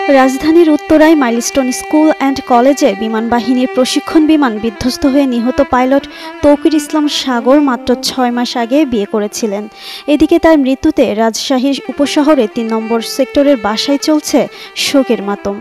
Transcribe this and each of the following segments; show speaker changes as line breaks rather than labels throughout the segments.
রাজধানীর উত্তরায় milestone school and কলেজে বিমান বাহিনীর প্রশিক্ষণ বিমান বিধ্বস্ত হয়ে নিহত পাইলট তৌকির ইসলাম সাগর মাত্র ৬ মাস আগে বিয়ে করেছিলেন। এদিকে তার মৃত্যুতে রাজশাহীর উপশহরে ৩ নম্বর সেক্টরের বাসায় চলছে শোকের মাতম।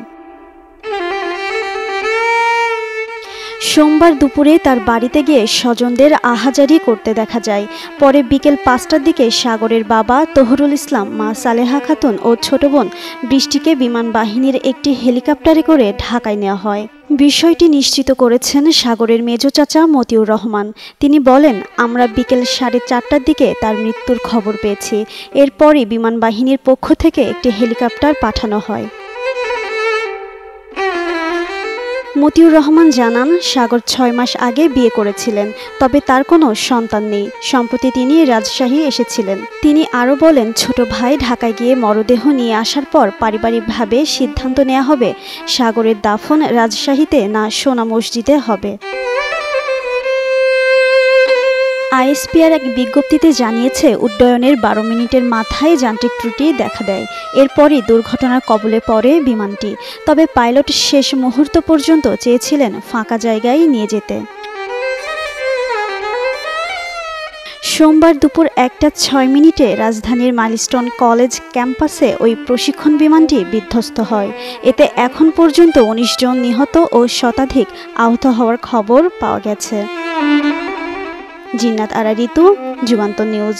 সোমবার দুপুরে তার বাড়িতে গিয়ে স্বজনদের আহাজারি করতে দেখা যায়। পরে বিকেল ৫টার দিকে সাগরের বাবা তহুরুল ইসলাম, মা সালেহা খাতুন ও ছোট বোন বৃষ্টিকে বিমান বাহিনীর একটি হেলিকপ্টারে করে ঢাকায় নেওয়া হয়। বিষয়টি নিশ্চিত করেছেন সাগরের মেজ চাচা মতিউর রহমান। তিনি বলেন, আমরা বিকেল ৪:৩০টার দিকে তার মৃত্যুর খবর পেয়েছি। এরপরই বিমান বাহিনীর পক্ষ থেকে একটি হেলিকপ্টার পাঠানো হয়। মতিউর রহমান জানান, সাগর ৬ মাস আগে বিয়ে করেছিলেন, তবে তার কোনো সন্তান নেই। সম্প্রতি তিনি রাজশাহী এসেছিলেন। তিনি আরও বলেন, ছোট ভাই ঢাকায় গিয়ে মরদেহ নিয়ে আসার পর পারিবারিকভাবে সিদ্ধান্ত নেওয়া হবে সাগরের দাফন রাজশাহীতে না সোনা মসজিদে হবে। আইএসপিআর এক বিজ্ঞপ্তিতে জানিয়েছে, উড্ডয়নের ১২ মিনিটের মাথায় যান্ত্রিক ত্রুটি দেখা দেয়। এরপরই দুর্ঘটনার কবলে পড়ে বিমানটি। তবে পাইলট শেষ মুহূর্ত পর্যন্ত চেয়েছিলেন ফাঁকা জায়গায় নিয়ে যেতে। সোমবার দুপুর ১:০৬ রাজধানীর মাইলস্টোন কলেজ ক্যাম্পাসে ওই প্রশিক্ষণ বিমানটি বিধ্বস্ত হয়। এতে এখন পর্যন্ত ১৯ জন নিহত ও শতাধিক আহত হওয়ার খবর পাওয়া গেছে। জিন্নাত আরা ঋতু, যুগান্তর নিউজ।